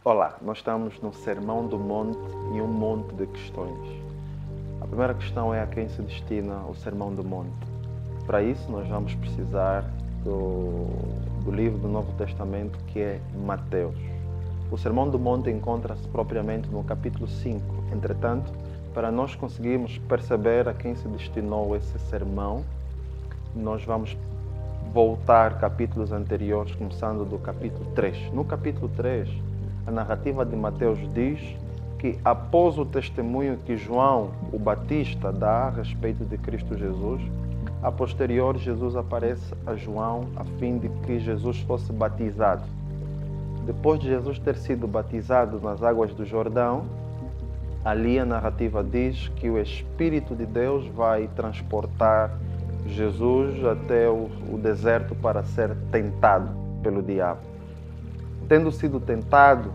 Olá, nós estamos no Sermão do Monte e um monte de questões. A primeira questão é a quem se destina o Sermão do Monte. Para isso, nós vamos precisar do livro do Novo Testamento, que é Mateus. O Sermão do Monte encontra-se propriamente no capítulo 5. Entretanto, para nós conseguirmos perceber a quem se destinou esse sermão, nós vamos voltar capítulos anteriores, começando do capítulo 3. No capítulo 3, a narrativa de Mateus diz que após o testemunho que João, o Batista, dá a respeito de Cristo Jesus, a posterior Jesus aparece a João a fim de que Jesus fosse batizado. Depois de Jesus ter sido batizado nas águas do Jordão, ali a narrativa diz que o Espírito de Deus vai transportar Jesus até o deserto para ser tentado pelo diabo. Tendo sido tentado,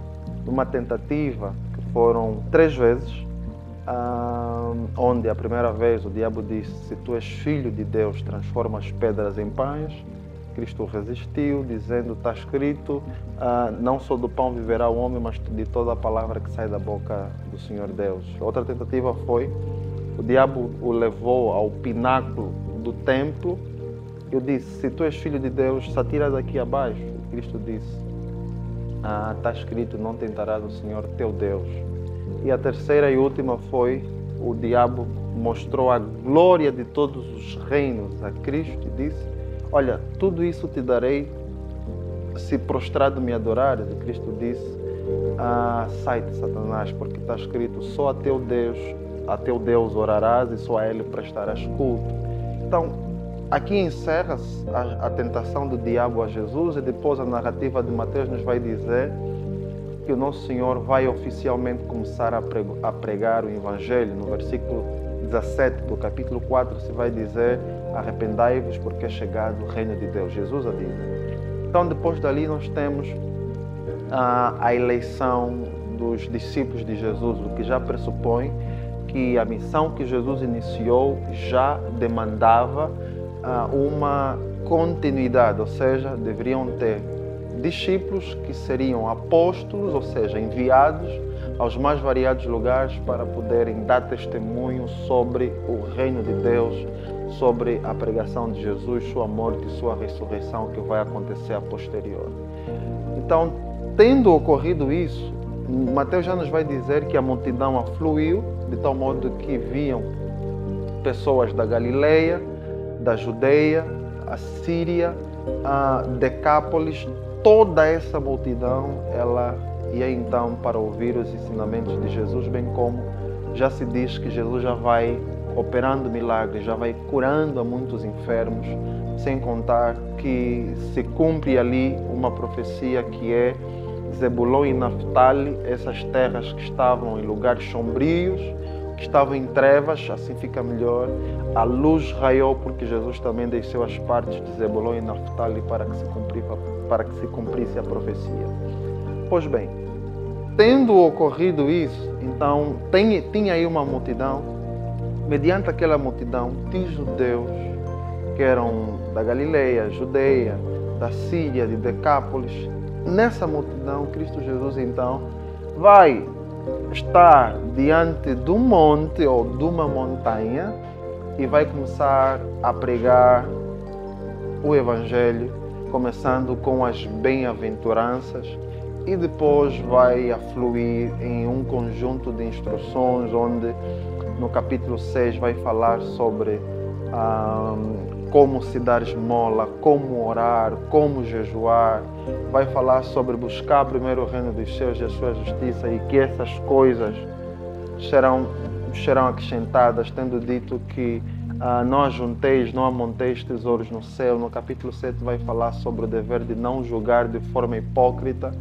numa tentativa que foram 3 vezes, onde a primeira vez o diabo disse: se tu és filho de Deus, transforma as pedras em pães. Cristo resistiu, dizendo: está escrito, não só do pão viverá o homem, mas de toda a palavra que sai da boca do Senhor Deus. Outra tentativa foi, o diabo o levou ao pináculo do templo e disse: se tu és filho de Deus, se atira daqui abaixo. Cristo disse: está escrito, não tentarás o Senhor teu Deus. E a terceira e última foi, o diabo mostrou a glória de todos os reinos a Cristo e disse: olha, tudo isso te darei se prostrado me adorares. E Cristo disse: sai-te, Satanás, porque está escrito, só a teu Deus orarás e só a Ele prestarás culto. Então, aqui encerra-se a tentação do diabo a Jesus, e depois a narrativa de Mateus nos vai dizer que o nosso Senhor vai oficialmente começar a pregar o Evangelho. No versículo 17 do capítulo 4 se vai dizer: arrependai-vos porque é chegado o reino de Deus. Jesus a diz. Então, depois dali nós temos a eleição dos discípulos de Jesus, o que já pressupõe que a missão que Jesus iniciou já demandava uma continuidade, ou seja, deveriam ter discípulos que seriam apóstolos, ou seja, enviados aos mais variados lugares para poderem dar testemunho sobre o reino de Deus, sobre a pregação de Jesus, sua morte e sua ressurreição que vai acontecer a posterior. Então, tendo ocorrido isso, Mateus já nos vai dizer que a multidão afluiu, de tal modo que viam pessoas da Galileia, da Judeia, a Síria, a Decápolis. Toda essa multidão, ela ia então para ouvir os ensinamentos de Jesus, bem como já se diz que Jesus já vai operando milagres, já vai curando a muitos enfermos, sem contar que se cumpre ali uma profecia que é Zebulon e Naftali, essas terras que estavam em lugares sombrios, que estavam em trevas, assim fica melhor. A luz raiou porque Jesus também desceu as partes de Zebulon e Naftali para que se cumprisse a profecia. Pois bem, tendo ocorrido isso, então tinha aí uma multidão. Mediante aquela multidão de judeus que eram da Galileia, Judeia, da Síria, de Decápolis, nessa multidão, Cristo Jesus então vai estar diante de um monte ou de uma montanha e vai começar a pregar o Evangelho, começando com as bem-aventuranças, e depois vai afluir em um conjunto de instruções, onde no capítulo 6 vai falar sobre como se dar esmola, como orar, como jejuar. Vai falar sobre buscar primeiro o reino dos céus e a sua justiça, e que essas coisas serão acrescentadas, tendo dito que não ajunteis, não amonteis tesouros no céu. No capítulo 7 vai falar sobre o dever de não julgar de forma hipócrita,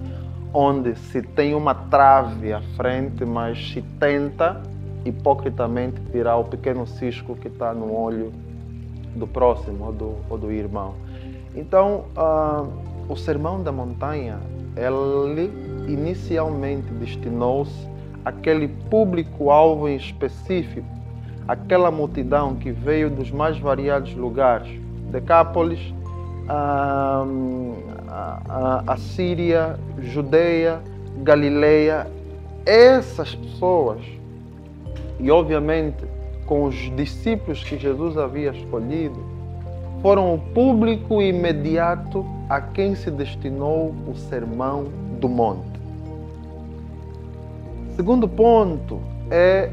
onde se tem uma trave à frente, mas se tenta hipocritamente tirar o pequeno cisco que está no olho do próximo ou do irmão. Então, o Sermão da Montanha, ele inicialmente destinou-se àquele público-alvo em específico, aquela multidão que veio dos mais variados lugares, Decápolis, a Síria, Judeia, Galileia, essas pessoas, e obviamente com os discípulos que Jesus havia escolhido, foram o público imediato a quem se destinou o Sermão do Monte. Segundo ponto é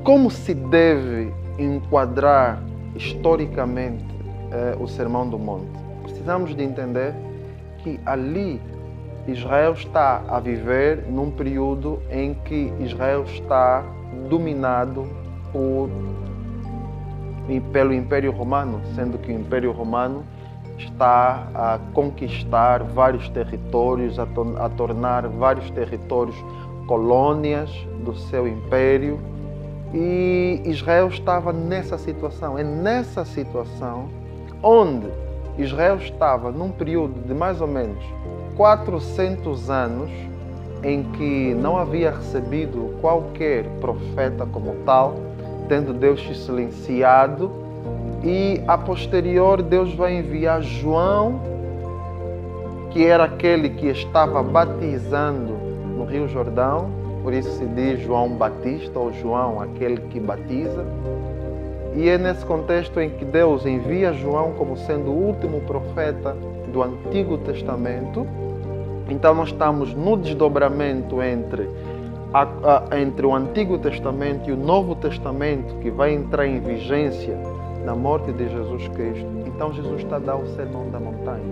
como se deve enquadrar historicamente o Sermão do Monte. Precisamos de entender que ali Israel está a viver num período em que Israel está dominado pelo Império Romano, sendo que o Império Romano está a conquistar vários territórios, a tornar vários territórios colônias do seu império, e Israel estava nessa situação. É nessa situação onde Israel estava num período de mais ou menos 400 anos em que não havia recebido qualquer profeta como tal, tendo Deus se silenciado, e a posterior Deus vai enviar João, que era aquele que estava batizando no Rio Jordão, por isso se diz João Batista ou João, aquele que batiza. E é nesse contexto em que Deus envia João como sendo o último profeta do Antigo Testamento. Então nós estamos no desdobramento entre o Antigo Testamento e o Novo Testamento, que vai entrar em vigência na morte de Jesus Cristo. Então Jesus está a dar o Sermão da Montanha.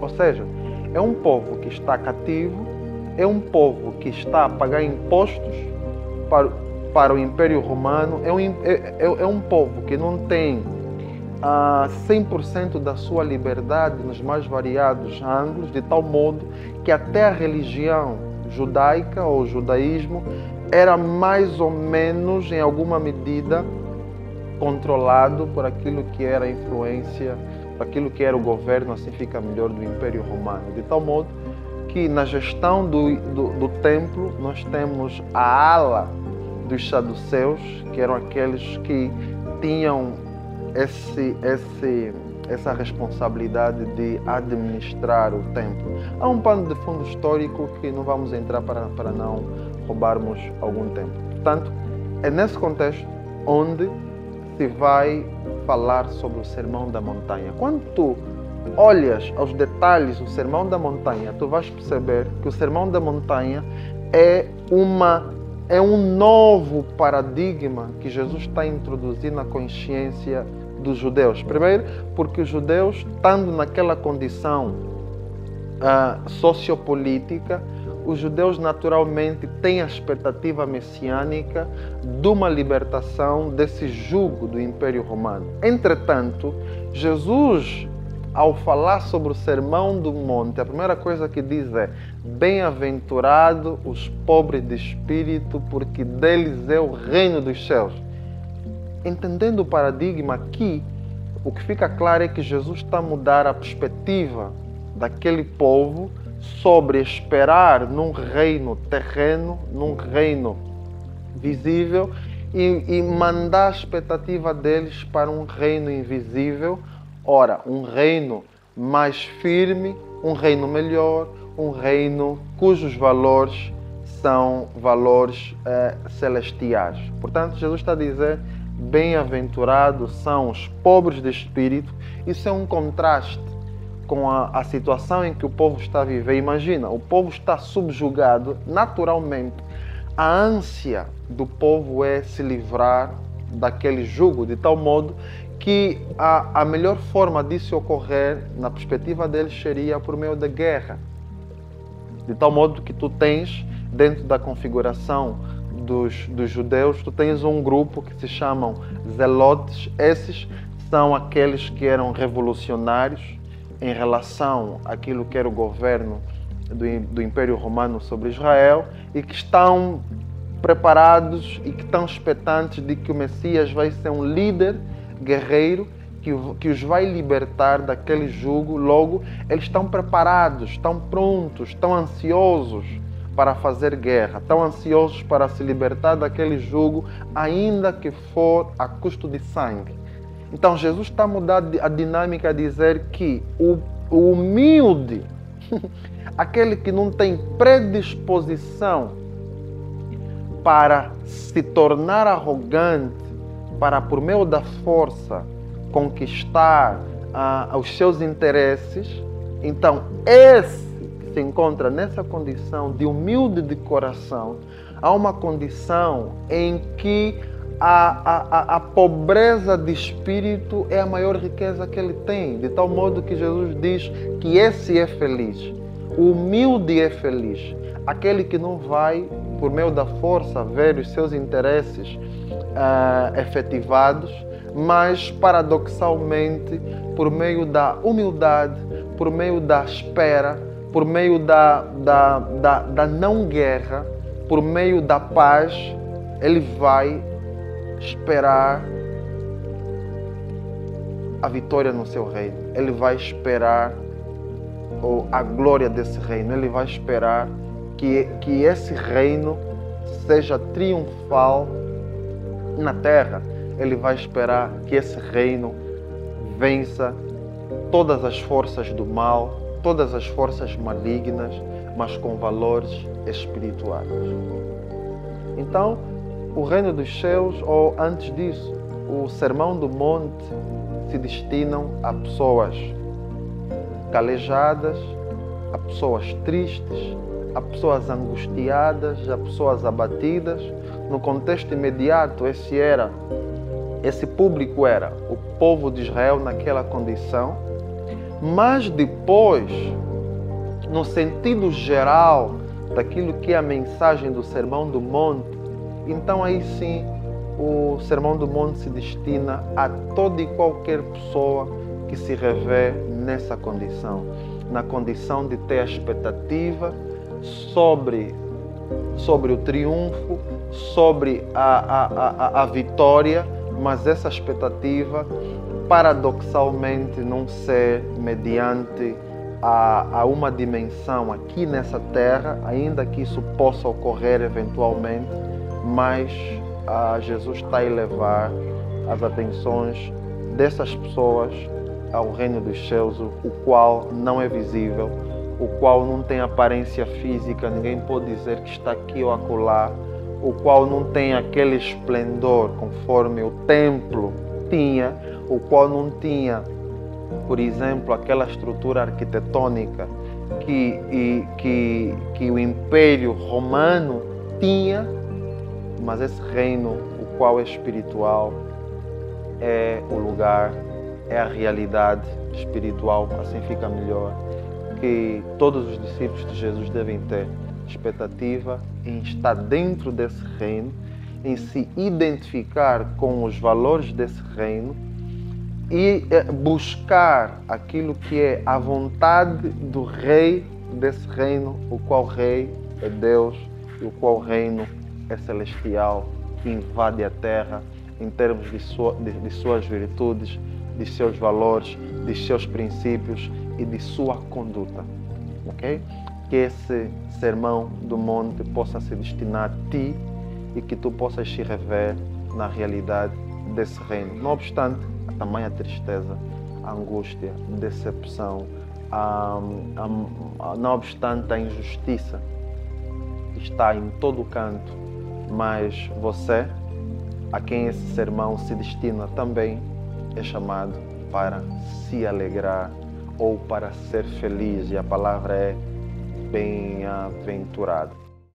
Ou seja, é um povo que está cativo, é um povo que está a pagar impostos para o Império Romano, é um povo que não tem 100% da sua liberdade nos mais variados ângulos, de tal modo que até a religião judaica ou judaísmo era mais ou menos, em alguma medida, controlado por aquilo que era a influência, por aquilo que era o governo, assim fica melhor, do Império Romano. De tal modo que na gestão do templo nós temos a ala dos saduceus, que eram aqueles que tinham essa responsabilidade de administrar o templo. Há um pano de fundo histórico que não vamos entrar para não roubarmos algum tempo. Portanto, é nesse contexto onde se vai falar sobre o Sermão da Montanha. Quando tu olhas aos detalhes do Sermão da Montanha, tu vais perceber que o Sermão da Montanha é um novo paradigma que Jesus está a introduzir na consciência dos judeus. Primeiro, porque os judeus, estando naquela condição sociopolítica, os judeus naturalmente têm a expectativa messiânica de uma libertação desse jugo do Império Romano. Entretanto, Jesus, ao falar sobre o Sermão do Monte, a primeira coisa que diz é: bem-aventurado os pobres de espírito, porque deles é o reino dos céus. Entendendo o paradigma aqui, o que fica claro é que Jesus está a mudar a perspectiva daquele povo sobre esperar num reino terreno, num reino visível, e mandar a expectativa deles para um reino invisível. Ora, um reino mais firme, um reino melhor, um reino cujos valores são valores celestiais. Portanto, Jesus está a dizer: bem-aventurados são os pobres de espírito. Isso é um contraste com a situação em que o povo está a viver. Imagina, o povo está subjugado. Naturalmente, a ânsia do povo é se livrar daquele jugo, de tal modo que a melhor forma disso ocorrer, na perspectiva deles, seria por meio da guerra. De tal modo que tu tens, dentro da configuração dos judeus, tu tens um grupo que se chamam zelotes. Esses são aqueles que eram revolucionários em relação àquilo que era o governo do Império Romano sobre Israel, e que estão preparados e que estão expectantes de que o Messias vai ser um líder guerreiro que os vai libertar daquele jugo. Logo, eles estão preparados, estão prontos, estão ansiosos para fazer guerra, estão ansiosos para se libertar daquele jugo, ainda que for a custo de sangue. Então Jesus está a mudar a dinâmica, a dizer que o humilde aquele que não tem predisposição para se tornar arrogante, para por meio da força conquistar os seus interesses, então esse que se encontra nessa condição de humilde de coração, há uma condição em que a pobreza de espírito é a maior riqueza que ele tem, de tal modo que Jesus diz que esse é feliz. O humilde é feliz. Aquele que não vai, por meio da força, ver os seus interesses efetivados, mas, paradoxalmente, por meio da humildade, por meio da espera, por meio da não guerra, por meio da paz, ele vai esperar a vitória no seu reino. Ele vai esperar a glória desse reino. Ele vai esperar que esse reino seja triunfal na terra. Ele vai esperar que esse reino vença todas as forças do mal, todas as forças malignas, mas com valores espirituais. Então, o reino dos céus, ou antes disso, o Sermão do Monte, se destinam a pessoas calejadas, a pessoas tristes, a pessoas angustiadas, a pessoas abatidas. No contexto imediato, esse público era o povo de Israel naquela condição, mas depois, no sentido geral daquilo que é a mensagem do Sermão do Monte, então aí sim o Sermão do Monte se destina a toda e qualquer pessoa que se revê nessa condição, na condição de ter a expectativa sobre o triunfo, sobre a vitória, mas essa expectativa paradoxalmente não ser mediante a uma dimensão aqui nessa terra, ainda que isso possa ocorrer eventualmente, mas Jesus está a elevar as atenções dessas pessoas ao reino dos céus, o qual não é visível, o qual não tem aparência física, ninguém pode dizer que está aqui ou acolá, o qual não tem aquele esplendor conforme o templo tinha, o qual não tinha, por exemplo, aquela estrutura arquitetônica que o Império Romano tinha, mas esse reino, o qual é espiritual, é o lugar, é a realidade espiritual, assim fica melhor, que todos os discípulos de Jesus devem ter expectativa em estar dentro desse reino, em se identificar com os valores desse reino e buscar aquilo que é a vontade do rei desse reino, o qual rei é Deus e o qual reino é celestial, que invade a terra em termos de suas virtudes, de seus valores, de seus princípios e de sua conduta. Ok? Que esse Sermão do Monte possa se destinar a ti e que tu possas se rever na realidade desse reino. Não obstante a tamanha tristeza, a angústia, a decepção, não obstante a injustiça que está em todo o canto, mas você, a quem esse sermão se destina também, é chamado para se alegrar ou para ser feliz, e a palavra é bem-aventurado.